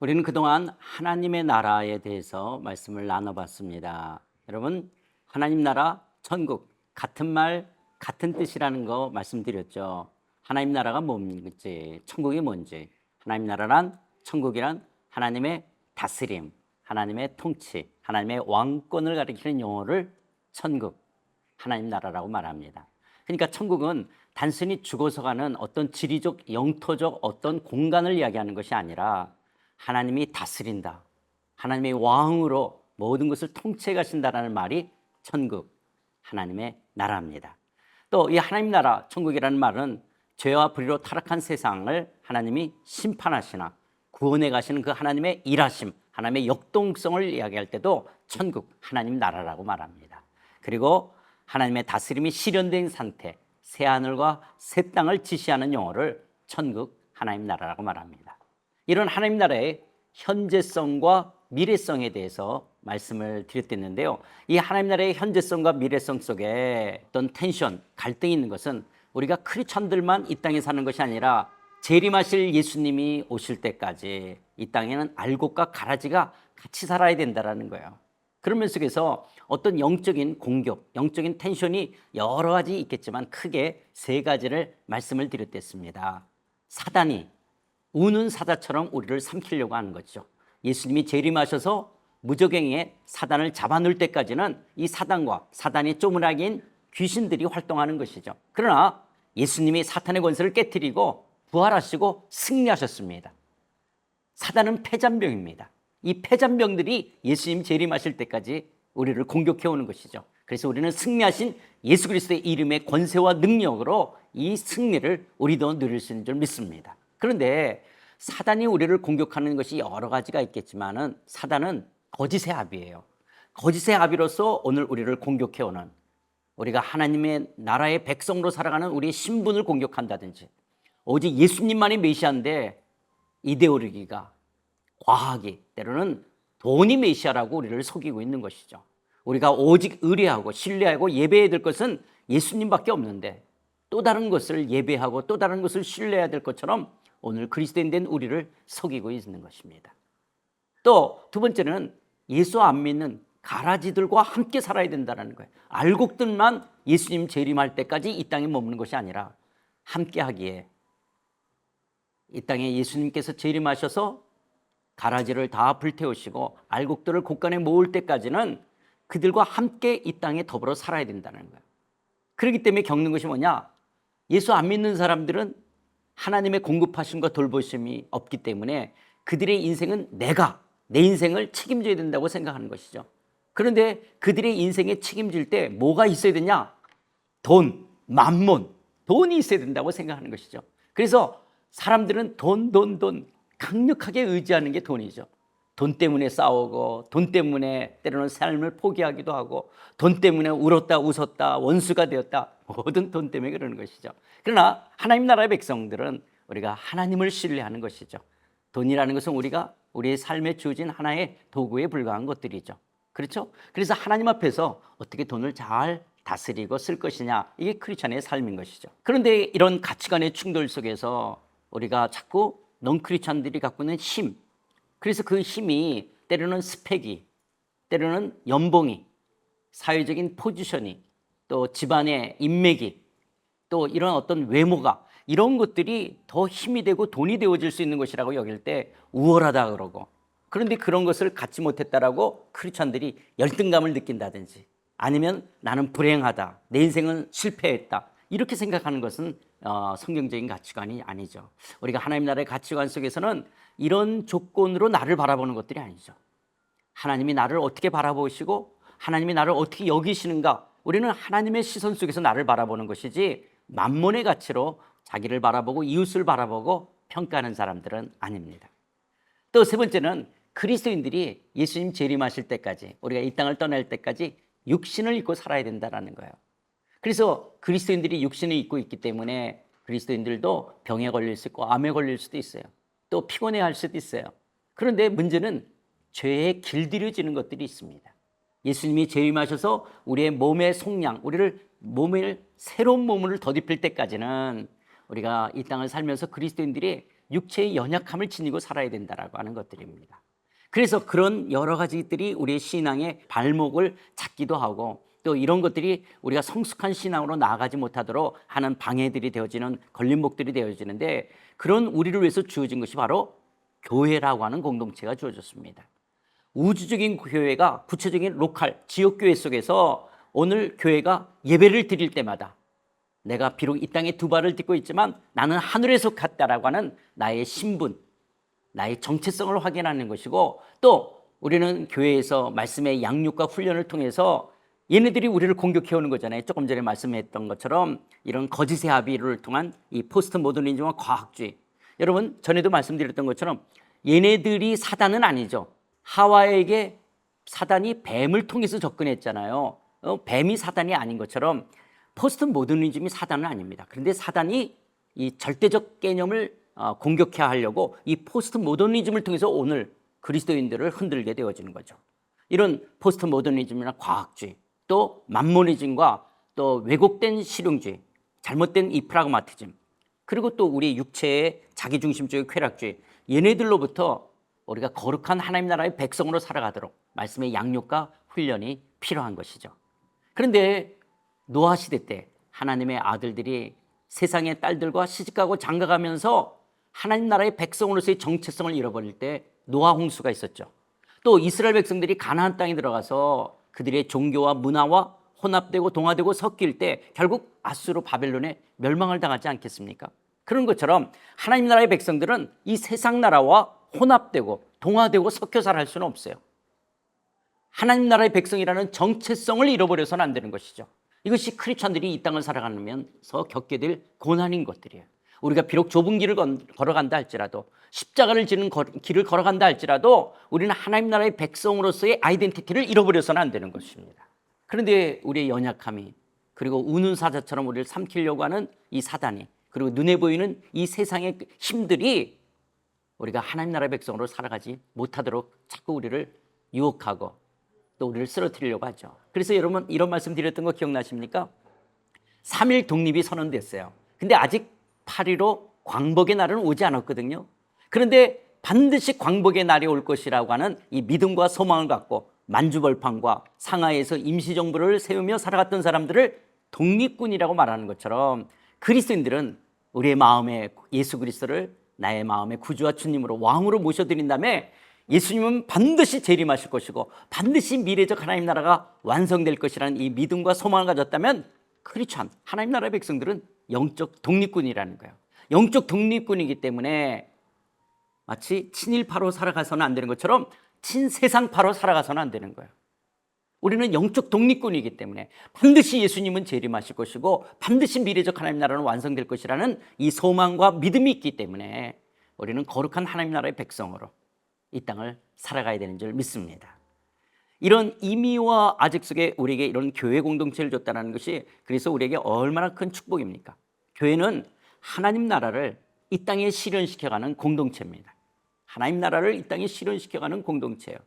우리는 그동안 하나님의 나라에 대해서 말씀을 나눠봤습니다. 여러분, 하나님 나라, 천국, 같은 말, 같은 뜻이라는 거 말씀드렸죠. 하나님 나라가 뭔지, 천국이 뭔지. 하나님 나라란, 천국이란 하나님의 다스림, 하나님의 통치, 하나님의 왕권을 가리키는 용어를 천국, 하나님 나라라고 말합니다. 그러니까 천국은 단순히 죽어서 가는 어떤 지리적, 영토적 어떤 공간을 이야기하는 것이 아니라 하나님이 다스린다, 하나님의 왕으로 모든 것을 통치해 가신다라는 말이 천국, 하나님의 나라입니다. 또 이 하나님 나라, 천국이라는 말은 죄와 불의로 타락한 세상을 하나님이 심판하시나 구원해 가시는 그 하나님의 일하심, 하나님의 역동성을 이야기할 때도 천국, 하나님 나라라고 말합니다. 그리고 하나님의 다스림이 실현된 상태, 새 하늘과 새 땅을 지시하는 용어를 천국, 하나님 나라라고 말합니다. 이런 하나님 나라의 현재성과 미래성에 대해서 말씀을 드렸는데요. 이 하나님 나라의 현재성과 미래성 속에 어떤 텐션, 갈등이 있는 것은 우리가 크리스천들만 이 땅에 사는 것이 아니라 재림하실 예수님이 오실 때까지 이 땅에는 알곡과 가라지가 같이 살아야 된다는 거예요. 그런 면 속에서 어떤 영적인 공격, 영적인 텐션이 여러 가지 있겠지만 크게 세 가지를 말씀을 드렸습니다. 사단이 우는 사자처럼 우리를 삼키려고 하는 거죠. 예수님이 재림하셔서 무저갱이에 사단을 잡아놓을 때까지는 이 사단과 사단의 쪼무라기인 귀신들이 활동하는 것이죠. 그러나 예수님이 사탄의 권세를 깨뜨리고 부활하시고 승리하셨습니다. 사단은 패잔병입니다. 이 패잔병들이 예수님 재림하실 때까지 우리를 공격해 오는 것이죠. 그래서 우리는 승리하신 예수 그리스도의 이름의 권세와 능력으로 이 승리를 우리도 누릴 수 있는 줄 믿습니다. 그런데 사단이 우리를 공격하는 것이 여러 가지가 있겠지만은 사단은 거짓의 아비예요. 거짓의 아비로서 오늘 우리를 공격해 오는, 우리가 하나님의 나라의 백성으로 살아가는 우리의 신분을 공격한다든지, 오직 예수님만이 메시아인데 이데올로기가, 과학이, 때로는 돈이 메시아라고 우리를 속이고 있는 것이죠. 우리가 오직 의뢰하고 신뢰하고 예배해야 될 것은 예수님밖에 없는데 또 다른 것을 예배하고 또 다른 것을 신뢰해야 될 것처럼 오늘 그리스도인 된 우리를 속이고 있는 것입니다. 또 두 번째는 예수 안 믿는 가라지들과 함께 살아야 된다는 거예요. 알곡들만 예수님 재림할 때까지 이 땅에 머무는 것이 아니라 함께 하기에, 이 땅에 예수님께서 재림하셔서 가라지를 다 불태우시고 알곡들을 곳간에 모을 때까지는 그들과 함께 이 땅에 더불어 살아야 된다는 거예요. 그렇기 때문에 겪는 것이 뭐냐? 예수 안 믿는 사람들은 하나님의 공급하심과 돌보심이 없기 때문에 그들의 인생은 내 인생을 책임져야 된다고 생각하는 것이죠. 그런데 그들의 인생에 책임질 때 뭐가 있어야 되냐? 돈, 만몬, 돈이 있어야 된다고 생각하는 것이죠. 그래서 사람들은 돈 강력하게 의지하는 게 돈이죠. 돈 때문에 싸우고, 돈 때문에 때로는 삶을 포기하기도 하고, 돈 때문에 울었다 웃었다 원수가 되었다, 모든 돈 때문에 그러는 것이죠. 그러나 하나님 나라의 백성들은 우리가 하나님을 신뢰하는 것이죠. 돈이라는 것은 우리의 삶에 주어진 하나의 도구에 불과한 것들이죠. 그렇죠? 그래서 하나님 앞에서 어떻게 돈을 잘 다스리고 쓸 것이냐, 이게 크리스천의 삶인 것이죠. 그런데 이런 가치관의 충돌 속에서 우리가 자꾸 넌크리스천들이 갖고 있는 힘, 그래서 그 힘이 때로는 스펙이, 때로는 연봉이, 사회적인 포지션이, 또 집안의 인맥이, 또 이런 어떤 외모가, 이런 것들이 더 힘이 되고 돈이 되어질 수 있는 것이라고 여길 때 우월하다 그러고, 그런데 그런 것을 갖지 못했다라고 크리스천들이 열등감을 느낀다든지, 아니면 나는 불행하다, 내 인생은 실패했다, 이렇게 생각하는 것은 성경적인 가치관이 아니죠. 우리가 하나님 나라의 가치관 속에서는 이런 조건으로 나를 바라보는 것들이 아니죠. 하나님이 나를 어떻게 바라보시고 하나님이 나를 어떻게 여기시는가, 우리는 하나님의 시선 속에서 나를 바라보는 것이지 만몬의 가치로 자기를 바라보고 이웃을 바라보고 평가하는 사람들은 아닙니다. 또 세 번째는 그리스도인들이 예수님 재림하실 때까지, 우리가 이 땅을 떠날 때까지 육신을 입고 살아야 된다는 거예요. 그래서 그리스도인들이 육신을 입고 있기 때문에 그리스도인들도 병에 걸릴 수 있고 암에 걸릴 수도 있어요. 또 피곤해할 수도 있어요. 그런데 문제는 죄에 길들여지는 것들이 있습니다. 예수님이 재림하셔서 우리의 몸의 속량, 새로운 몸을 덧입힐 때까지는 우리가 이 땅을 살면서 그리스도인들이 육체의 연약함을 지니고 살아야 된다라고 하는 것들입니다. 그래서 그런 여러 가지들이 우리의 신앙의 발목을 잡기도 하고 또 이런 것들이 우리가 성숙한 신앙으로 나아가지 못하도록 하는 방해들이 되어지는 걸림목들이 되어지는데 그런 우리를 위해서 주어진 것이 바로 교회라고 하는 공동체가 주어졌습니다. 우주적인 교회가 구체적인 로컬 지역교회 속에서 오늘 교회가 예배를 드릴 때마다 내가 비록 이 땅에 두 발을 딛고 있지만 나는 하늘에 속했다라고 하는 나의 신분, 나의 정체성을 확인하는 것이고 또 우리는 교회에서 말씀의 양육과 훈련을 통해서 얘네들이 우리를 공격해오는 거잖아요. 조금 전에 말씀했던 것처럼 이런 거짓의 합의를 통한 이 포스트 모더니즘과 과학주의. 여러분 전에도 말씀드렸던 것처럼 얘네들이 사단은 아니죠. 하와에게 사단이 뱀을 통해서 접근했잖아요. 뱀이 사단이 아닌 것처럼 포스트 모더니즘이 사단은 아닙니다. 그런데 사단이 이 절대적 개념을 공격해야 하려고 이 포스트 모더니즘을 통해서 오늘 그리스도인들을 흔들게 되어지는 거죠. 이런 포스트 모더니즘이나 과학주의 또 만모니즘과 또 왜곡된 실용주의, 잘못된 이 프라그마티즘 그리고 또 우리 육체의 자기중심주의 쾌락주의 얘네들로부터 우리가 거룩한 하나님 나라의 백성으로 살아가도록 말씀의 양육과 훈련이 필요한 것이죠. 그런데 노아 시대 때 하나님의 아들들이 세상의 딸들과 시집가고 장가가면서 하나님 나라의 백성으로서의 정체성을 잃어버릴 때 노아 홍수가 있었죠. 또 이스라엘 백성들이 가나안 땅에 들어가서 그들의 종교와 문화와 혼합되고 동화되고 섞일 때 결국 아수르 바벨론에 멸망을 당하지 않겠습니까? 그런 것처럼 하나님 나라의 백성들은 이 세상 나라와 혼합되고 동화되고 섞여 살아갈 수는 없어요. 하나님 나라의 백성이라는 정체성을 잃어버려서는 안 되는 것이죠. 이것이 크리스찬들이 이 땅을 살아가면서 겪게 될 고난인 것들이에요. 우리가 비록 좁은 길을 걸어간다 할지라도 십자가를 지는 길을 걸어간다 할지라도 우리는 하나님 나라의 백성으로서의 아이덴티티를 잃어버려서는 안 되는 것입니다. 그런데 우리의 연약함이 그리고 우는 사자처럼 우리를 삼키려고 하는 이 사단이 그리고 눈에 보이는 이 세상의 힘들이 우리가 하나님 나라의 백성으로 살아가지 못하도록 자꾸 우리를 유혹하고 또 우리를 쓰러뜨리려고 하죠. 그래서 여러분 이런 말씀 드렸던 거 기억나십니까? 3.1 독립이 선언됐어요. 근데 아직 8.15 광복의 날은 오지 않았거든요. 그런데 반드시 광복의 날이 올 것이라고 하는 이 믿음과 소망을 갖고 만주벌판과 상하이에서 임시정부를 세우며 살아갔던 사람들을 독립군이라고 말하는 것처럼 그리스도인들은 우리의 마음에 예수 그리스도를 나의 마음의 구주와 주님으로 왕으로 모셔드린 다음에 예수님은 반드시 재림하실 것이고 반드시 미래적 하나님 나라가 완성될 것이라는 이 믿음과 소망을 가졌다면 크리스찬 하나님 나라의 백성들은 영적 독립군이라는 거예요. 영적 독립군이기 때문에 마치 친일파로 살아가서는 안 되는 것처럼 친세상파로 살아가서는 안 되는 거예요. 우리는 영적 독립군이기 때문에 반드시 예수님은 재림하실 것이고 반드시 미래적 하나님 나라는 완성될 것이라는 이 소망과 믿음이 있기 때문에 우리는 거룩한 하나님 나라의 백성으로 이 땅을 살아가야 되는 줄 믿습니다. 이런 이미와 아직 속에 우리에게 이런 교회 공동체를 줬다는 것이 그래서 우리에게 얼마나 큰 축복입니까? 교회는 하나님 나라를 이 땅에 실현시켜가는 공동체입니다. 하나님 나라를 이 땅에 실현시켜가는 공동체예요.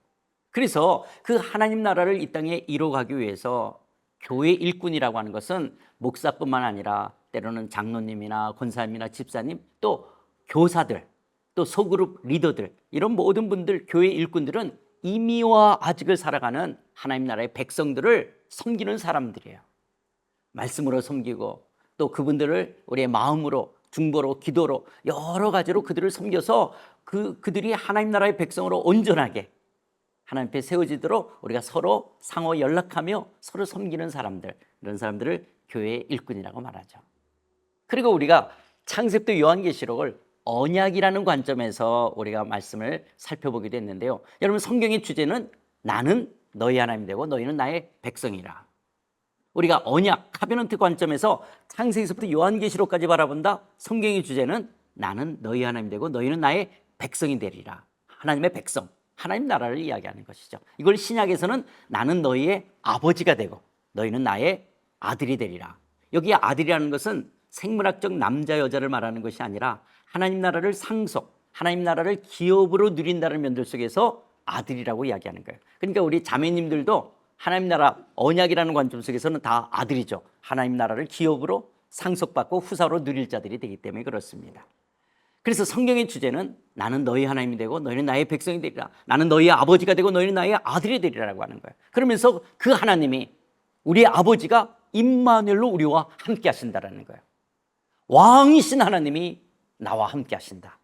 그래서 그 하나님 나라를 이 땅에 이뤄가기 위해서 교회 일꾼이라고 하는 것은 목사뿐만 아니라 때로는 장로님이나 권사님이나 집사님 또 교사들 또 소그룹 리더들 이런 모든 분들 교회 일꾼들은 이미와 아직을 살아가는 하나님 나라의 백성들을 섬기는 사람들이에요. 말씀으로 섬기고 또 그분들을 우리의 마음으로 중보로 기도로 여러 가지로 그들을 섬겨서 그들이 하나님 나라의 백성으로 온전하게 하나님 앞에 세워지도록 우리가 서로 상호 연락하며 서로 섬기는 사람들 이런 사람들을 교회의 일꾼이라고 말하죠. 그리고 우리가 창세기부터 요한계시록을 언약이라는 관점에서 우리가 말씀을 살펴보기도 했는데요. 여러분 성경의 주제는 나는 너희 하나님 되고 너희는 나의 백성이라. 우리가 언약, 카베넌트 관점에서 창세기부터 요한계시록까지 바라본다. 성경의 주제는 나는 너희 하나님 되고 너희는 나의 백성이 되리라. 하나님의 백성, 하나님 나라를 이야기하는 것이죠. 이걸 신약에서는 나는 너희의 아버지가 되고 너희는 나의 아들이 되리라. 여기 아들이라는 것은 생물학적 남자 여자를 말하는 것이 아니라 하나님 나라를 상속, 하나님 나라를 기업으로 누린다는 면들 속에서 아들이라고 이야기하는 거예요. 그러니까 우리 자매님들도 하나님 나라 언약이라는 관점 속에서는 다 아들이죠. 하나님 나라를 기업으로 상속받고 후사로 누릴 자들이 되기 때문에 그렇습니다. 그래서 성경의 주제는 나는 너희 하나님이 되고 너희는 나의 백성이 되리라. 나는 너희의 아버지가 되고 너희는 나의 아들이 되리라고 하는 거예요. 그러면서 그 하나님이 우리의 아버지가 임마누엘로 우리와 함께 하신다라는 거예요. 왕이신 하나님이 나와 함께 하신다.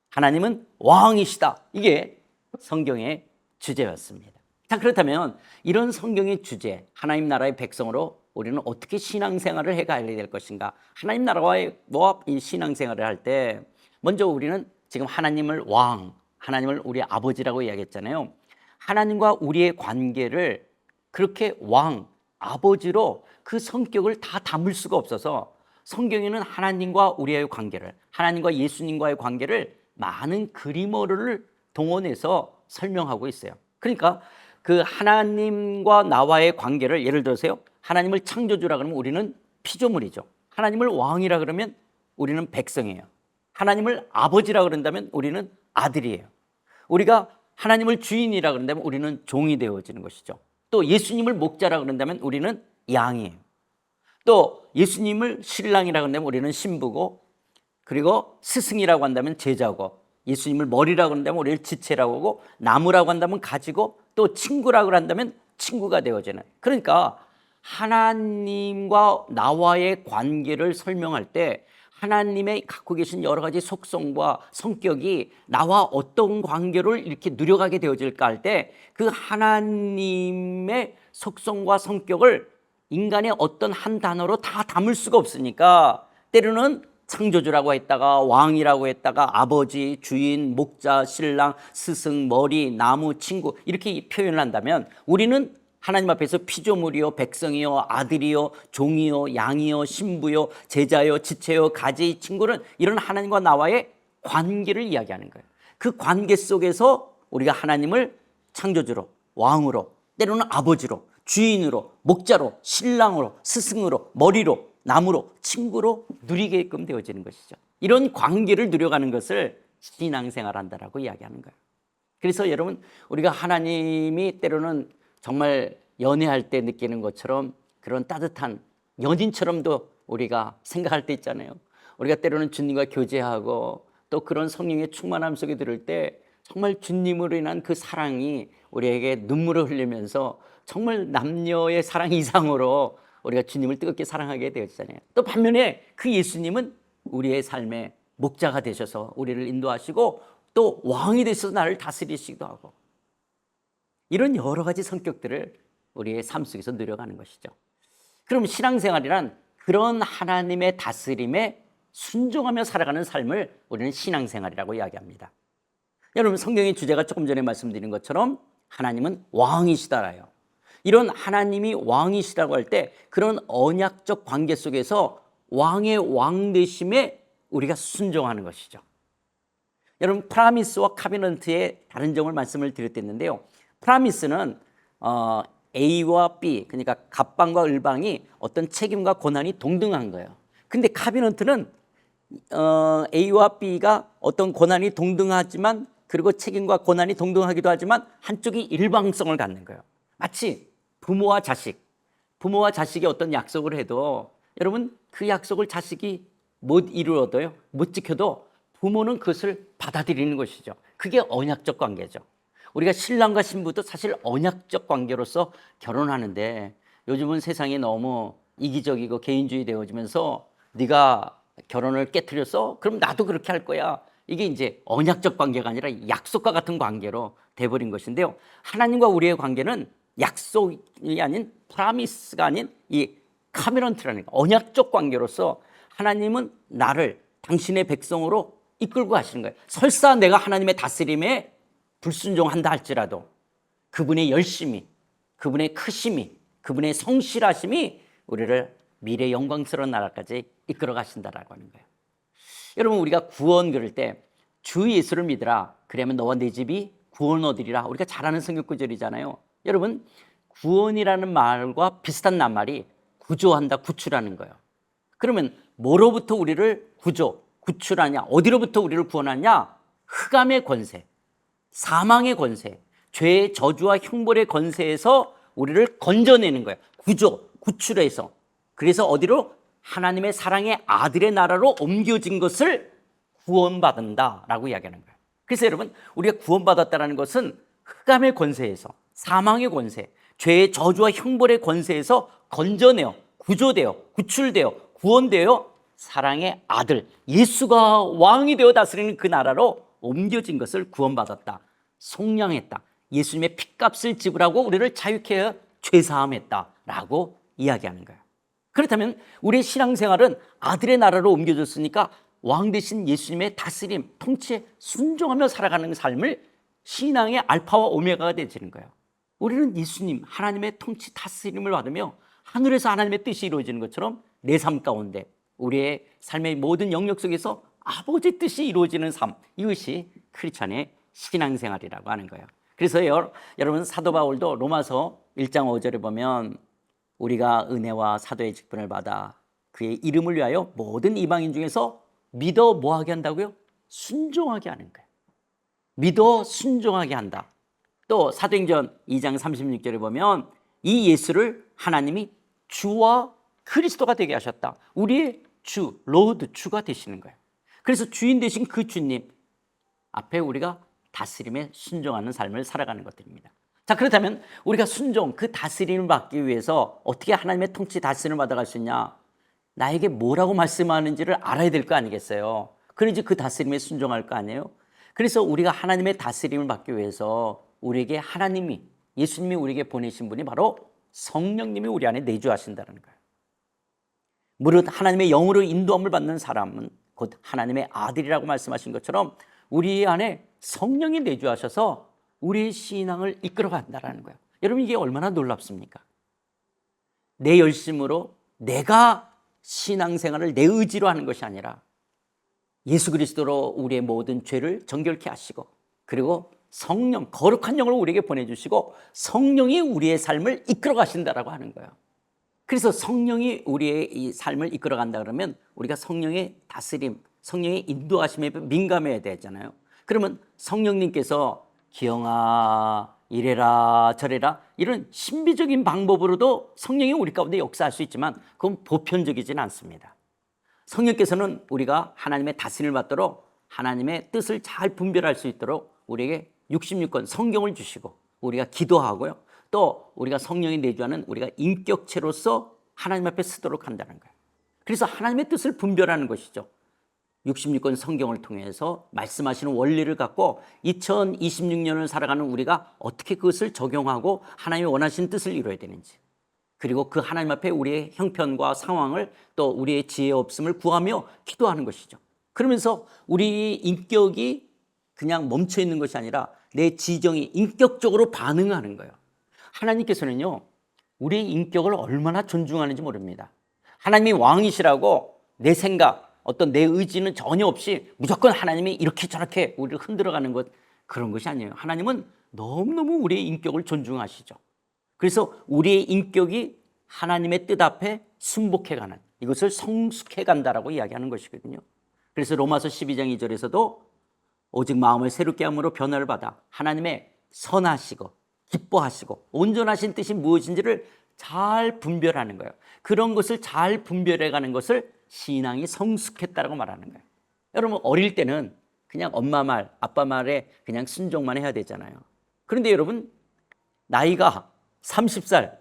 하나님은 왕이시다. 이게 성경의 주제였습니다. 자, 그렇다면 이런 성경의 주제, 하나님 나라의 백성으로 우리는 어떻게 신앙생활을 해가야 될 것인가? 하나님 나라와의 이 신앙생활을 할 때 먼저 우리는 지금 하나님을 왕, 하나님을 우리 아버지라고 이야기했잖아요. 하나님과 우리의 관계를 그렇게 왕, 아버지로 그 성격을 다 담을 수가 없어서 성경에는 하나님과 우리의 관계를, 하나님과 예수님과의 관계를 많은 그림어를 동원해서 설명하고 있어요. 그러니까 그 하나님과 나와의 관계를 예를 들어서요, 하나님을 창조주라 그러면 우리는 피조물이죠. 하나님을 왕이라 그러면 우리는 백성이에요. 하나님을 아버지라 그런다면 우리는 아들이에요. 우리가 하나님을 주인이라 그런다면 우리는 종이 되어지는 것이죠. 또 예수님을 목자라 그런다면 우리는 양이에요. 또 예수님을 신랑이라 그런다면 우리는 신부고, 그리고 스승이라고 한다면 제자고, 예수님을 머리라고 한다면 우리를 지체라고 하고, 나무라고 한다면 가지고, 또 친구라고 한다면 친구가 되어지는. 그러니까 하나님과 나와의 관계를 설명할 때 하나님의 갖고 계신 여러 가지 속성과 성격이 나와 어떤 관계를 이렇게 누려가게 되어질까 할 때 그 하나님의 속성과 성격을 인간의 어떤 한 단어로 다 담을 수가 없으니까 때로는 창조주라고 했다가 왕이라고 했다가 아버지, 주인, 목자, 신랑, 스승, 머리, 나무, 친구 이렇게 표현을 한다면 우리는 하나님 앞에서 피조물이요, 백성이요, 아들이요, 종이요, 양이요, 신부요, 제자요, 지체요, 가지, 친구는 이런 하나님과 나와의 관계를 이야기하는 거예요. 그 관계 속에서 우리가 하나님을 창조주로, 왕으로, 때로는 아버지로, 주인으로, 목자로, 신랑으로, 스승으로, 머리로, 나무로, 친구로 누리게끔 되어지는 것이죠. 이런 관계를 누려가는 것을 신앙생활한다라고 이야기하는 거예요. 그래서 여러분, 우리가 하나님이 때로는 정말 연애할 때 느끼는 것처럼 그런 따뜻한 연인처럼도 우리가 생각할 때 있잖아요. 우리가 때로는 주님과 교제하고 또 그런 성령의 충만함 속에 들을 때 정말 주님으로 인한 그 사랑이 우리에게 눈물을 흘리면서 정말 남녀의 사랑 이상으로 우리가 주님을 뜨겁게 사랑하게 되었잖아요. 또 반면에 그 예수님은 우리의 삶의 목자가 되셔서 우리를 인도하시고 또 왕이 되셔서 나를 다스리시기도 하고, 이런 여러 가지 성격들을 우리의 삶 속에서 누려가는 것이죠. 그럼 신앙생활이란 그런 하나님의 다스림에 순종하며 살아가는 삶을 우리는 신앙생활이라고 이야기합니다. 여러분, 성경의 주제가 조금 전에 말씀드린 것처럼 하나님은 왕이시다라요. 이런 하나님이 왕이시라고 할 때 그런 언약적 관계 속에서 왕의 왕 되심에 우리가 순종하는 것이죠. 여러분, 프라미스와 카비넌트의 다른 점을 말씀을 드렸는데요. 프라미스는 A와 B, 그러니까 갑방과 을방이 어떤 책임과 권한이 동등한 거예요. 근데 카비넌트는 A와 B가 어떤 권한이 동등하지만, 그리고 책임과 권한이 동등하기도 하지만 한쪽이 일방성을 갖는 거예요. 마치 부모와 자식이 어떤 약속을 해도 여러분, 그 약속을 자식이 못 이루어도요, 못 지켜도 부모는 그것을 받아들이는 것이죠. 그게 언약적 관계죠. 우리가 신랑과 신부도 사실 언약적 관계로서 결혼하는데 요즘은 세상이 너무 이기적이고 개인주의 되어지면서 네가 결혼을 깨트렸어? 그럼 나도 그렇게 할 거야. 이게 이제 언약적 관계가 아니라 약속과 같은 관계로 돼버린 것인데요. 하나님과 우리의 관계는 약속이 아닌, 프라미스가 아닌 이 카비넌트라는 언약적 관계로서 하나님은 나를 당신의 백성으로 이끌고 가시는 거예요. 설사 내가 하나님의 다스림에 불순종한다 할지라도 그분의 열심이, 그분의 크심이, 그분의 성실하심이 우리를 미래 영광스러운 나라까지 이끌어 가신다라고 하는 거예요. 여러분, 우리가 구원 그럴 때 주 예수를 믿으라, 그러면 너와 네 집이 구원 얻으리라, 우리가 잘 아는 성경 구절이잖아요. 여러분, 구원이라는 말과 비슷한 낱말이 구조한다, 구출하는 거예요. 그러면 뭐로부터 우리를 구출하냐, 어디로부터 우리를 구원하냐? 흑암의 권세, 사망의 권세, 죄의 저주와 형벌의 권세에서 우리를 건져내는 거예요. 구출해서. 그래서 어디로? 하나님의 사랑의 아들의 나라로 옮겨진 것을 구원받는다라고 이야기하는 거예요. 그래서 여러분, 우리가 구원받았다는 것은 흑암의 권세에서, 사망의 권세, 죄의 저주와 형벌의 권세에서 건져내어 구조되어 구출되어 구원되어 사랑의 아들 예수가 왕이 되어 다스리는 그 나라로 옮겨진 것을 구원받았다, 속량했다, 예수님의 핏값을 지불하고 우리를 자유케 하여 죄사함했다라고 이야기하는 거예요. 그렇다면 우리의 신앙생활은 아들의 나라로 옮겨졌으니까 왕 대신 예수님의 다스림, 통치에 순종하며 살아가는 삶을 신앙의 알파와 오메가가 되지는 거예요. 우리는 예수님, 하나님의 통치 다스림을 받으며 하늘에서 하나님의 뜻이 이루어지는 것처럼 내 삶 가운데 우리의 삶의 모든 영역 속에서 아버지 뜻이 이루어지는 삶, 이것이 크리스찬의 신앙생활이라고 하는 거예요. 그래서 여러분, 사도 바울도 로마서 1장 5절에 보면 우리가 은혜와 사도의 직분을 받아 그의 이름을 위하여 모든 이방인 중에서 믿어 뭐하게 한다고요? 순종하게 하는 거예요. 믿어 순종하게 한다. 또 사도행전 2장 36절에 보면 이 예수를 하나님이 주와 그리스도가 되게 하셨다. 우리의 주, 로드, 주가 되시는 거예요. 그래서 주인 되신 그 주님 앞에 우리가 다스림에 순종하는 삶을 살아가는 것들입니다. 자, 그렇다면 우리가 순종, 그 다스림을 받기 위해서 어떻게 하나님의 통치 다스림을 받아갈 수 있냐? 나에게 뭐라고 말씀하는지를 알아야 될 거 아니겠어요? 그래야지 그 다스림에 순종할 거 아니에요? 그래서 우리가 하나님의 다스림을 받기 위해서 우리에게 하나님이, 예수님이 우리에게 보내신 분이 바로 성령님이 우리 안에 내주하신다는 거예요. 무릇 하나님의 영으로 인도함을 받는 사람은 곧 하나님의 아들이라고 말씀하신 것처럼 우리 안에 성령이 내주하셔서 우리의 신앙을 이끌어 간다는 거예요. 여러분, 이게 얼마나 놀랍습니까? 내 열심으로 내가 신앙생활을 내 의지로 하는 것이 아니라 예수 그리스도로 우리의 모든 죄를 정결케 하시고, 그리고 성령, 거룩한 영을 우리에게 보내주시고 성령이 우리의 삶을 이끌어 가신다라고 하는 거예요. 그래서 성령이 우리의 이 삶을 이끌어 간다 그러면 우리가 성령의 다스림, 성령의 인도하심에 민감해야 되잖아요. 그러면 성령님께서 기영아 이래라 저래라 이런 신비적인 방법으로도 성령이 우리 가운데 역사할 수 있지만 그건 보편적이지는 않습니다. 성령께서는 우리가 하나님의 다스림을 받도록 하나님의 뜻을 잘 분별할 수 있도록 우리에게 66권 성경을 주시고 우리가 기도하고요, 또 우리가 성령이 내주하는 우리가 인격체로서 하나님 앞에 쓰도록 한다는 거예요. 그래서 하나님의 뜻을 분별하는 것이죠. 66권 성경을 통해서 말씀하시는 원리를 갖고 2026년을 살아가는 우리가 어떻게 그것을 적용하고 하나님이 원하시는 뜻을 이루어야 되는지, 그리고 그 하나님 앞에 우리의 형편과 상황을 또 우리의 지혜 없음을 구하며 기도하는 것이죠. 그러면서 우리 인격이 그냥 멈춰 있는 것이 아니라 내 지정이 인격적으로 반응하는 거예요. 하나님께서는요, 우리의 인격을 얼마나 존중하는지 모릅니다. 하나님이 왕이시라고 내 생각, 어떤 내 의지는 전혀 없이 무조건 하나님이 이렇게 저렇게 우리를 흔들어가는 것, 그런 것이 아니에요. 하나님은 너무너무 우리의 인격을 존중하시죠. 그래서 우리의 인격이 하나님의 뜻 앞에 순복해가는, 이것을 성숙해간다라고 이야기하는 것이거든요. 그래서 로마서 12장 2절에서도 오직 마음을 새롭게 함으로 변화를 받아 하나님의 선하시고 기뻐하시고 온전하신 뜻이 무엇인지를 잘 분별하는 거예요. 그런 것을 잘 분별해가는 것을 신앙이 성숙했다라고 말하는 거예요. 여러분, 어릴 때는 그냥 엄마 말, 아빠 말에 그냥 순종만 해야 되잖아요. 그런데 여러분, 나이가 30살,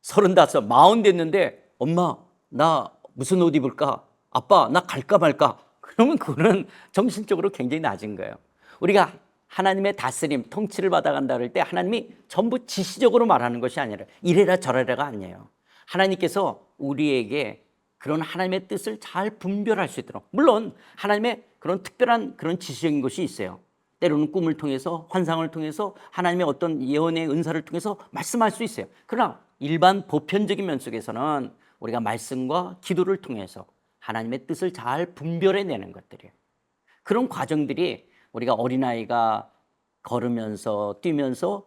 35, 40 됐는데 엄마 나 무슨 옷 입을까? 아빠 나 갈까 말까? 그러면 그거는 정신적으로 굉장히 낮은 거예요. 우리가 하나님의 다스림, 통치를 받아간다 그럴 때 하나님이 전부 지시적으로 말하는 것이 아니라 이래라 저래라가 아니에요. 하나님께서 우리에게 그런 하나님의 뜻을 잘 분별할 수 있도록, 물론 하나님의 그런 특별한 그런 지시적인 것이 있어요. 때로는 꿈을 통해서, 환상을 통해서, 하나님의 어떤 예언의 은사를 통해서 말씀할 수 있어요. 그러나 일반 보편적인 면 속에서는 우리가 말씀과 기도를 통해서 하나님의 뜻을 잘 분별해내는 것들이에요. 그런 과정들이 우리가 어린아이가 걸으면서 뛰면서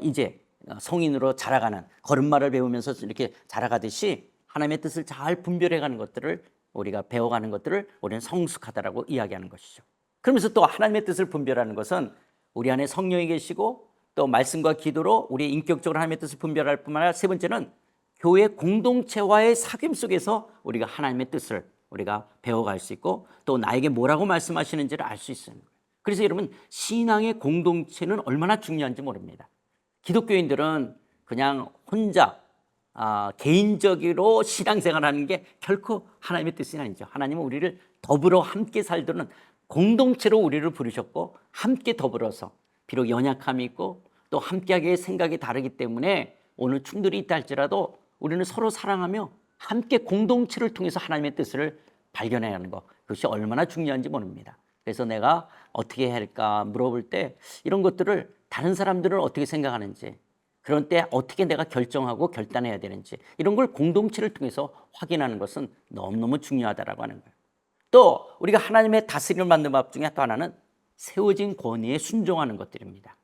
이제 성인으로 자라가는, 걸음마를 배우면서 이렇게 자라가듯이 하나님의 뜻을 잘 분별해가는 것들을 우리가 배워가는 것들을 우리는 성숙하다라고 이야기하는 것이죠. 그러면서 또 하나님의 뜻을 분별하는 것은 우리 안에 성령이 계시고 또 말씀과 기도로 우리의 인격적으로 하나님의 뜻을 분별할 뿐만 아니라 세 번째는 교회 공동체와의 사귐 속에서 우리가 하나님의 뜻을 우리가 배워갈 수 있고 또 나에게 뭐라고 말씀하시는지를 알 수 있어요. 그래서 여러분 신앙의 공동체는 얼마나 중요한지 모릅니다. 기독교인들은 그냥 혼자 개인적으로 신앙생활하는 게 결코 하나님의 뜻이 아니죠. 하나님은 우리를 더불어 함께 살도록 공동체로 우리를 부르셨고 함께 더불어서 비록 연약함이 있고 또 함께하기의 생각이 다르기 때문에 오늘 충돌이 있다 할지라도 우리는 서로 사랑하며 함께 공동체를 통해서 하나님의 뜻을 발견해야 하는 것, 그것이 얼마나 중요한지 모릅니다. 그래서 내가 어떻게 해야 할까 물어볼 때 이런 것들을 다른 사람들은 어떻게 생각하는지, 그런 때 어떻게 내가 결정하고 결단해야 되는지 이런 걸 공동체를 통해서 확인하는 것은 너무너무 중요하다라고 하는 거예요. 또 우리가 하나님의 다스림을 받는 법 중에 또 하나는 세워진 권위에 순종하는 것들입니다.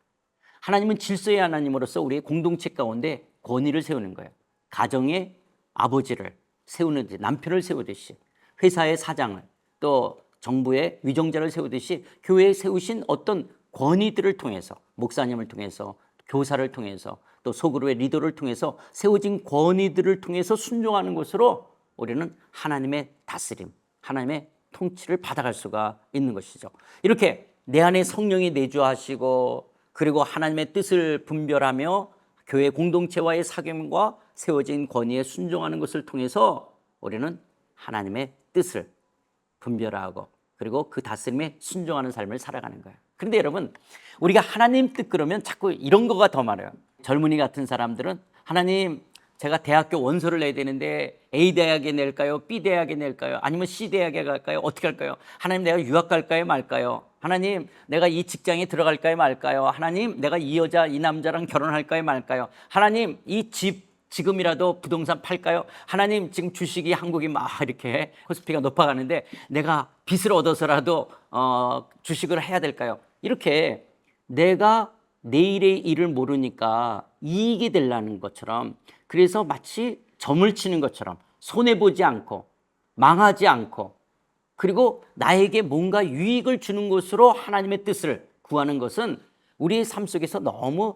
하나님은 질서의 하나님으로서 우리의 공동체 가운데 권위를 세우는 거예요. 가정의 아버지를 세우는지, 남편을 세우듯이, 회사의 사장을, 또 정부의 위정자를 세우듯이 교회에 세우신 어떤 권위들을 통해서, 목사님을 통해서, 교사를 통해서, 또 소그룹의 리더를 통해서 세워진 권위들을 통해서 순종하는 것으로 우리는 하나님의 다스림, 하나님의 통치를 받아갈 수가 있는 것이죠. 이렇게 내 안에 성령이 내주하시고 그리고 하나님의 뜻을 분별하며 교회 공동체와의 사귐과 세워진 권위에 순종하는 것을 통해서 우리는 하나님의 뜻을 분별하고 그리고 그 다스림에 순종하는 삶을 살아가는 거예요. 그런데 여러분, 우리가 하나님 뜻 그러면 자꾸 이런 거가 더 많아요. 젊은이 같은 사람들은 하나님, 제가 대학교 원서를 내야 되는데 A 대학에 낼까요? B 대학에 낼까요? 아니면 C 대학에 갈까요? 어떻게 할까요? 하나님, 내가 유학 갈까요? 말까요? 하나님, 내가 이 직장에 들어갈까요? 말까요? 하나님, 내가 이 여자, 이 남자랑 결혼할까요? 말까요? 하나님, 이 집 지금이라도 부동산 팔까요? 하나님, 지금 주식이 한국이 막 이렇게 코스피가 높아가는데 내가 빚을 얻어서라도 주식을 해야 될까요? 이렇게 내가 내일의 일을 모르니까 이익이 되려는 것처럼, 그래서 마치 점을 치는 것처럼 손해보지 않고 망하지 않고 그리고 나에게 뭔가 유익을 주는 것으로 하나님의 뜻을 구하는 것은 우리의 삶 속에서 너무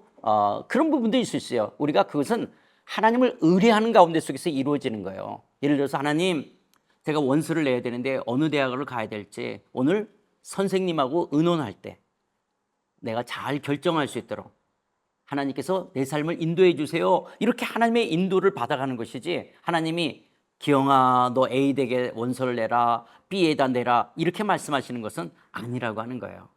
그런 부분도 있을 수 있어요. 우리가 그것은 하나님을 의뢰하는 가운데 속에서 이루어지는 거예요. 예를 들어서 하나님, 제가 원서를 내야 되는데 어느 대학을 가야 될지 오늘 선생님하고 의논할 때 내가 잘 결정할 수 있도록 하나님께서 내 삶을 인도해 주세요. 이렇게 하나님의 인도를 받아가는 것이지, 하나님이 기영아 너 A대에 원서를 내라, B에다 내라 이렇게 말씀하시는 것은 아니라고 하는 거예요.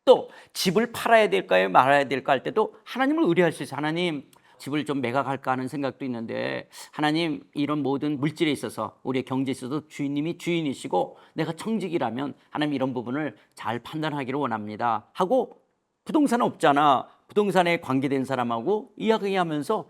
또 집을 팔아야 될까요 말아야 될까 할 때도 하나님을 의뢰할 수 있어요. 하나님, 집을 좀 매각할까 하는 생각도 있는데 하나님, 이런 모든 물질에 있어서 우리의 경제에 있어서 주인님이 주인이시고 내가 청직이라면 하나님 이런 부분을 잘 판단하기를 원합니다 하고, 부동산 없잖아, 부동산에 관계된 사람하고 이야기하면서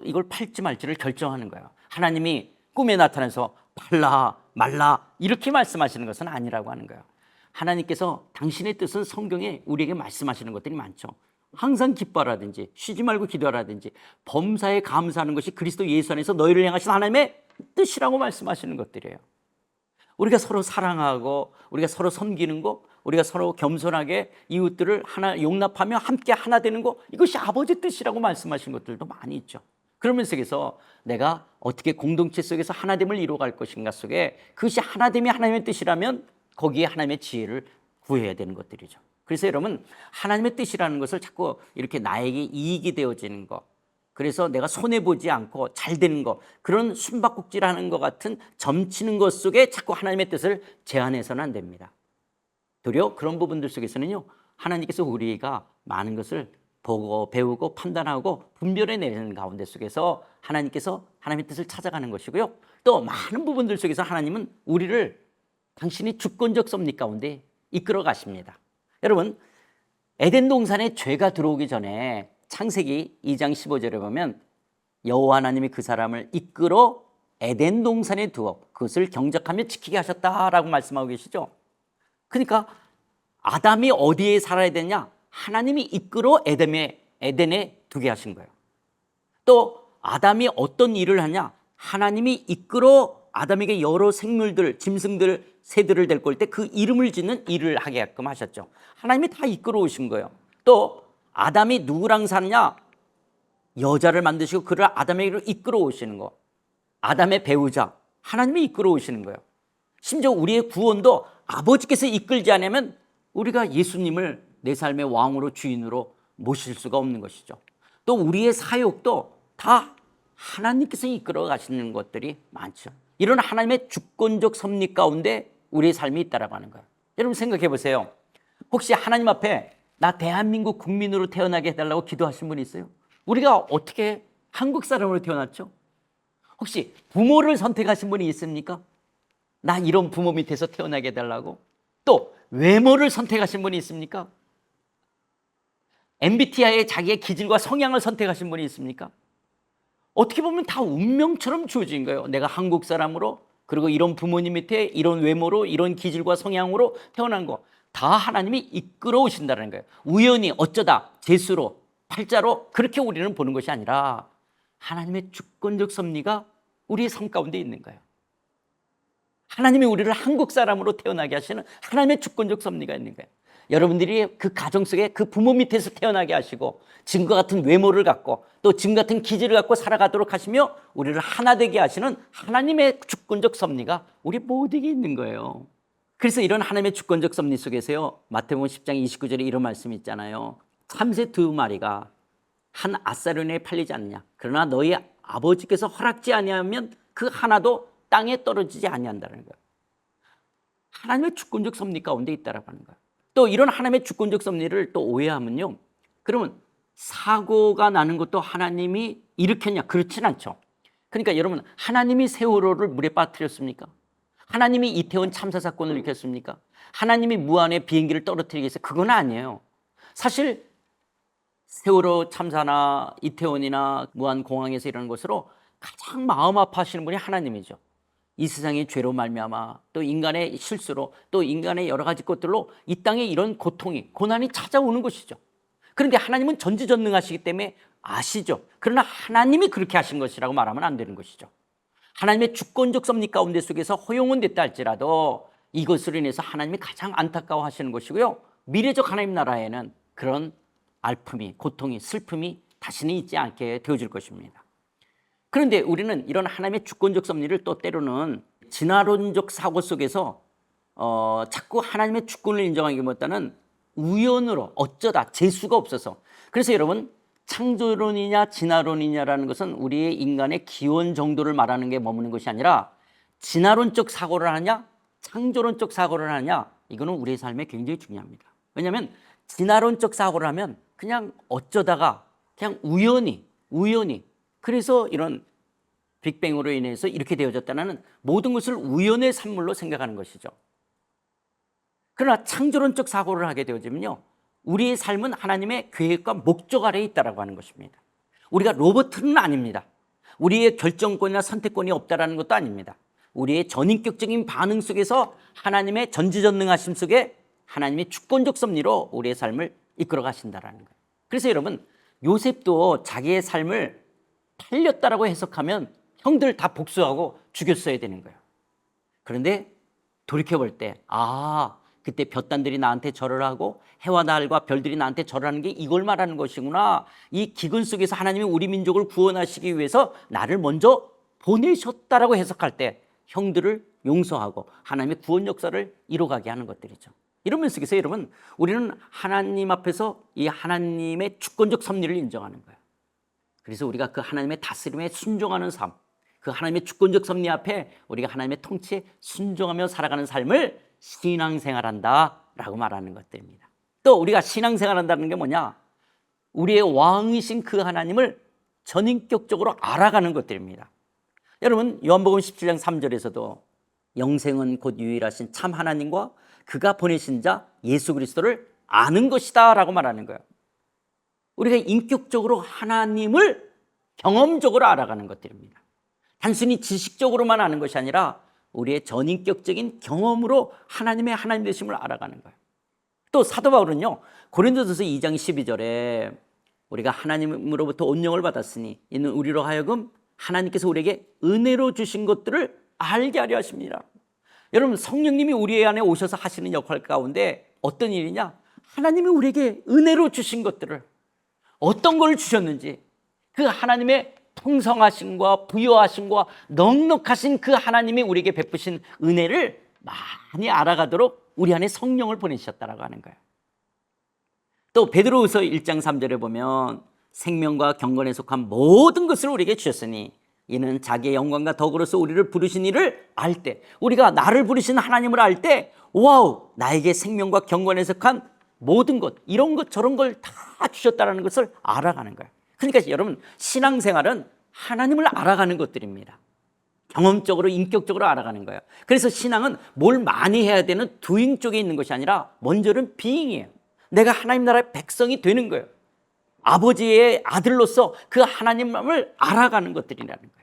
이걸 팔지 말지를 결정하는 거예요. 하나님이 꿈에 나타나서 팔라 말라 이렇게 말씀하시는 것은 아니라고 하는 거예요. 하나님께서 당신의 뜻은 성경에 우리에게 말씀하시는 것들이 많죠. 항상 기뻐하라든지 쉬지 말고 기도하라든지 범사에 감사하는 것이 그리스도 예수 안에서 너희를 향하신 하나님의 뜻이라고 말씀하시는 것들이에요. 우리가 서로 사랑하고 우리가 서로 섬기는 거, 우리가 서로 겸손하게 이웃들을 하나 용납하며 함께 하나 되는 거, 이것이 아버지 뜻이라고 말씀하신 것들도 많이 있죠. 그러면서 내가 어떻게 공동체 속에서 하나됨을 이루어갈 것인가 속에, 그것이 하나됨이 하나님의 뜻이라면 거기에 하나님의 지혜를 구해야 되는 것들이죠. 그래서 여러분, 하나님의 뜻이라는 것을 자꾸 이렇게 나에게 이익이 되어지는 것, 그래서 내가 손해보지 않고 잘 되는 것, 그런 숨바꼭질하는 것 같은 점치는 것 속에 자꾸 하나님의 뜻을 제한해서는 안 됩니다. 도리어 그런 부분들 속에서는요, 하나님께서 우리가 많은 것을 보고 배우고 판단하고 분별해내는 가운데 속에서 하나님께서 하나님의 뜻을 찾아가는 것이고요, 또 많은 부분들 속에서 하나님은 우리를 당신이 주권적 섭리 가운데 이끌어 가십니다. 여러분, 에덴 동산에 죄가 들어오기 전에 창세기 2장 15절에 보면 여호와 하나님이 그 사람을 이끌어 에덴 동산에 두어 그것을 경작하며 지키게 하셨다라고 말씀하고 계시죠. 그러니까 아담이 어디에 살아야 되냐? 하나님이 이끌어 에덴에 두게 하신 거예요. 또 아담이 어떤 일을 하냐? 하나님이 이끌어 아담에게 여러 생물들, 짐승들, 새들을 데리고 올 때 그 이름을 짓는 일을 하게끔 하셨죠. 하나님이 다 이끌어 오신 거예요. 또 아담이 누구랑 사느냐? 여자를 만드시고 그를 아담에게로 이끌어 오시는 거. 아담의 배우자, 하나님이 이끌어 오시는 거예요. 심지어 우리의 구원도 아버지께서 이끌지 않으면 우리가 예수님을 내 삶의 왕으로 주인으로 모실 수가 없는 것이죠. 또 우리의 사역도 다 하나님께서 이끌어 가시는 것들이 많죠. 이런 하나님의 주권적 섭리 가운데 우리의 삶이 있다라고 하는 거예요. 여러분 생각해 보세요. 혹시 하나님 앞에 나 대한민국 국민으로 태어나게 해달라고 기도하신 분이 있어요? 우리가 어떻게 한국 사람으로 태어났죠? 혹시 부모를 선택하신 분이 있습니까? 나 이런 부모 밑에서 태어나게 해달라고? 또 외모를 선택하신 분이 있습니까? MBTI에 자기의 기질과 성향을 선택하신 분이 있습니까? 어떻게 보면 다 운명처럼 주어진 거예요. 내가 한국 사람으로, 그리고 이런 부모님 밑에 이런 외모로, 이런 기질과 성향으로 태어난 거 다 하나님이 이끌어 오신다는 거예요. 우연히 어쩌다 재수로 팔자로 그렇게 우리는 보는 것이 아니라 하나님의 주권적 섭리가 우리의 삶 가운데 있는 거예요. 하나님이 우리를 한국 사람으로 태어나게 하시는 하나님의 주권적 섭리가 있는 거예요. 여러분들이 그 가정 속에 그 부모 밑에서 태어나게 하시고 지금과 같은 외모를 갖고 또 지금 같은 기질을 갖고 살아가도록 하시며 우리를 하나 되게 하시는 하나님의 주권적 섭리가 우리 모두에게 있는 거예요. 그래서 이런 하나님의 주권적 섭리 속에서요, 마태복음 10장 29절에 이런 말씀이 있잖아요. 참새 두 마리가 한 아사르네에 팔리지 않느냐. 그러나 너희 아버지께서 허락지 아니하면 그 하나도 땅에 떨어지지 아니한다는 거예요. 하나님의 주권적 섭리 가운데 있다라고 하는 거예요. 또 이런 하나님의 주권적 섭리를 또 오해하면요, 그러면 사고가 나는 것도 하나님이 일으켰냐? 그렇진 않죠. 그러니까 여러분, 하나님이 세월호를 물에 빠뜨렸습니까? 하나님이 이태원 참사 사건을 일으켰습니까? 하나님이 무한의 비행기를 떨어뜨리기 위해서 그건 아니에요. 사실 세월호 참사나 이태원이나 무한공항에서 이러는 것으로 가장 마음 아파하시는 분이 하나님이죠. 이 세상의 죄로 말미암아 또 인간의 실수로 또 인간의 여러 가지 것들로 이 땅에 이런 고통이 고난이 찾아오는 것이죠. 그런데 하나님은 전지전능하시기 때문에 아시죠. 그러나 하나님이 그렇게 하신 것이라고 말하면 안 되는 것이죠. 하나님의 주권적 섭리 가운데 속에서 허용은 됐다 할지라도 이것으로 인해서 하나님이 가장 안타까워하시는 것이고요, 미래적 하나님 나라에는 그런 아픔이, 고통이, 슬픔이 다시는 있지 않게 되어질 것입니다. 그런데 우리는 이런 하나님의 주권적 섭리를 또 때로는 진화론적 사고 속에서 자꾸 하나님의 주권을 인정하기보다는 우연으로 어쩌다 재수가 없어서, 그래서 여러분 창조론이냐 진화론이냐라는 것은 우리의 인간의 기원 정도를 말하는 게 머무는 것이 아니라 진화론적 사고를 하냐 창조론적 사고를 하냐, 이거는 우리의 삶에 굉장히 중요합니다. 왜냐하면 진화론적 사고를 하면 그냥 어쩌다가 그냥 우연히 그래서 이런 빅뱅으로 인해서 이렇게 되어졌다는 모든 것을 우연의 산물로 생각하는 것이죠. 그러나 창조론적 사고를 하게 되어지면요, 우리의 삶은 하나님의 계획과 목적 아래에 있다라고 하는 것입니다. 우리가 로봇은 아닙니다. 우리의 결정권이나 선택권이 없다라는 것도 아닙니다. 우리의 전인격적인 반응 속에서 하나님의 전지전능하심 속에 하나님의 주권적 섭리로 우리의 삶을 이끌어 가신다라는 거예요. 그래서 여러분, 요셉도 자기의 삶을 팔렸다라고 해석하면 형들 다 복수하고 죽였어야 되는 거예요. 그런데 돌이켜볼 때 그때 볕단들이 나한테 절을 하고 해와 달과 별들이 나한테 절하는 게 이걸 말하는 것이구나. 이 기근 속에서 하나님이 우리 민족을 구원하시기 위해서 나를 먼저 보내셨다라고 해석할 때 형들을 용서하고 하나님의 구원 역사를 이뤄가게 하는 것들이죠. 이런 면 속에서 여러분, 우리는 하나님 앞에서 이 하나님의 주권적 섭리를 인정하는 거예요. 그래서 우리가 그 하나님의 다스림에 순종하는 삶, 그 하나님의 주권적 섭리 앞에 우리가 하나님의 통치에 순종하며 살아가는 삶을 신앙생활한다라고 말하는 것들입니다. 또 우리가 신앙생활한다는 게 뭐냐? 우리의 왕이신 그 하나님을 전인격적으로 알아가는 것들입니다. 여러분, 요한복음 17장 3절에서도 영생은 곧 유일하신 참 하나님과 그가 보내신 자 예수 그리스도를 아는 것이다 라고 말하는 거예요. 우리가 인격적으로 하나님을 경험적으로 알아가는 것들입니다. 단순히 지식적으로만 아는 것이 아니라 우리의 전인격적인 경험으로 하나님의 하나님 되심을 알아가는 거예요. 또 사도 바울은요, 고린도전서 2장 12절에 우리가 하나님으로부터 온영을 받았으니 이는 우리로 하여금 하나님께서 우리에게 은혜로 주신 것들을 알게 하려 하십니다. 여러분, 성령님이 우리 안에 오셔서 하시는 역할 가운데 어떤 일이냐? 하나님이 우리에게 은혜로 주신 것들을, 어떤 걸 주셨는지, 그 하나님의 풍성하심과 부여하심과 넉넉하신 그 하나님이 우리에게 베푸신 은혜를 많이 알아가도록 우리 안에 성령을 보내셨다라고 하는 거예요. 또 베드로후서 1장 3절에 보면 생명과 경건에 속한 모든 것을 우리에게 주셨으니 이는 자기의 영광과 덕으로서 우리를 부르신 이를 알 때, 우리가 나를 부르신 하나님을 알 때, 와우, 나에게 생명과 경건에 속한 모든 것, 이런 것 저런 걸 다 주셨다는 것을 알아가는 거예요. 그러니까 여러분, 신앙생활은 하나님을 알아가는 것들입니다. 경험적으로, 인격적으로 알아가는 거예요. 그래서 신앙은 뭘 많이 해야 되는 doing 쪽에 있는 것이 아니라 먼저는 being이에요. 내가 하나님 나라의 백성이 되는 거예요. 아버지의 아들로서 그 하나님을 알아가는 것들이라는 거예요.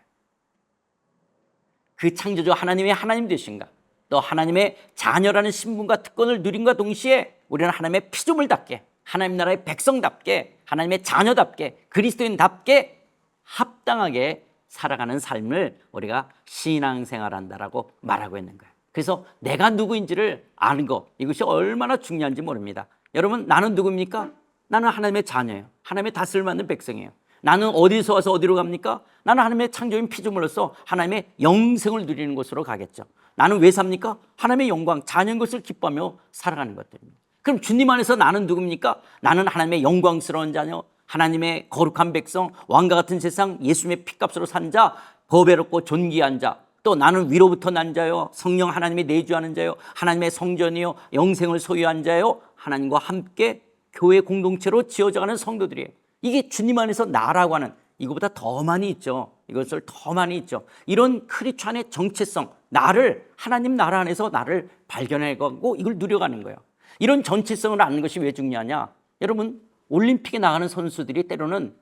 그 창조주 하나님의 하나님 되신가, 또 하나님의 자녀라는 신분과 특권을 누림과 동시에 우리는 하나님의 피조물답게, 하나님 나라의 백성답게, 하나님의 자녀답게, 그리스도인답게 합당하게 살아가는 삶을 우리가 신앙생활한다라고 말하고 있는 거예요. 그래서 내가 누구인지를 아는 것, 이것이 얼마나 중요한지 모릅니다. 여러분, 나는 누구입니까? 나는 하나님의 자녀예요. 하나님의 다스림을 받는 백성이에요. 나는 어디서 와서 어디로 갑니까? 나는 하나님의 창조인 피조물로서 하나님의 영생을 누리는 곳으로 가겠죠. 나는 왜 삽니까? 하나님의 영광, 자녀인 것을 기뻐하며 살아가는 것들입니다. 그럼 주님 안에서 나는 누굽니까? 나는 하나님의 영광스러운 자녀, 하나님의 거룩한 백성, 왕과 같은 세상, 예수님의 피값으로 산 자, 보배롭고 존귀한 자, 또 나는 위로부터 난 자요, 성령 하나님이 내주하는 자요, 하나님의 성전이요, 영생을 소유한 자요, 하나님과 함께 교회 공동체로 지어져가는 성도들이에요. 이게 주님 안에서 나라고 하는, 이거보다 더 많이 있죠. 이것을 더 많이 있죠. 이런 크리스찬의 정체성, 나를, 하나님 나라 안에서 나를 발견해가고 이걸 누려가는 거예요. 이런 정체성을 아는 것이 왜 중요하냐? 여러분, 올림픽에 나가는 선수들이 때로는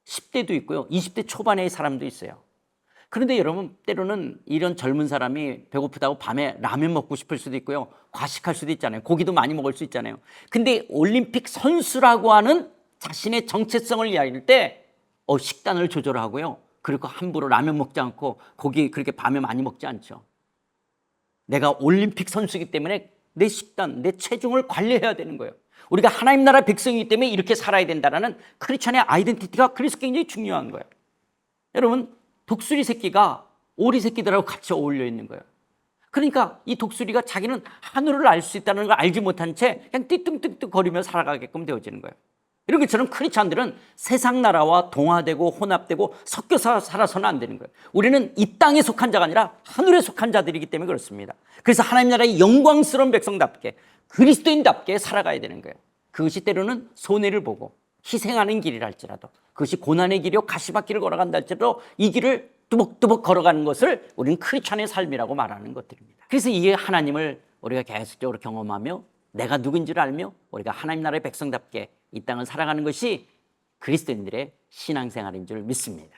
10대도 있고요, 20대 초반의 사람도 있어요. 그런데 여러분, 때로는 이런 젊은 사람이 배고프다고 밤에 라면 먹고 싶을 수도 있고요, 과식할 수도 있잖아요. 고기도 많이 먹을 수 있잖아요. 근데 올림픽 선수라고 하는 자신의 정체성을 이야기할 때 식단을 조절하고요, 그리고 함부로 라면 먹지 않고 고기 그렇게 밤에 많이 먹지 않죠. 내가 올림픽 선수이기 때문에 내 식단, 내 체중을 관리해야 되는 거예요. 우리가 하나님 나라 백성이기 때문에 이렇게 살아야 된다는 크리스찬의 아이덴티티가 그래서 굉장히 중요한 거예요. 여러분, 독수리 새끼가 오리 새끼들하고 같이 어울려 있는 거예요. 그러니까 이 독수리가 자기는 하늘을 알 수 있다는 걸 알지 못한 채 그냥 띠뚱띠뚱 거리며 살아가게끔 되어지는 거예요. 이런 것처럼 크리스찬들은 세상 나라와 동화되고 혼합되고 섞여서 살아서는 안 되는 거예요. 우리는 이 땅에 속한 자가 아니라 하늘에 속한 자들이기 때문에 그렇습니다. 그래서 하나님 나라의 영광스러운 백성답게, 그리스도인답게 살아가야 되는 거예요. 그것이 때로는 손해를 보고 희생하는 길이라 할지라도, 그것이 고난의 길이요 가시밭길을 걸어간다 할지라도 이 길을 뚜벅뚜벅 걸어가는 것을 우리는 크리스찬의 삶이라고 말하는 것들입니다. 그래서 이게 하나님을 우리가 계속적으로 경험하며 내가 누군지를 알며 우리가 하나님 나라의 백성답게 이 땅을 살아가는 것이 그리스도인들의 신앙생활인 줄 믿습니다.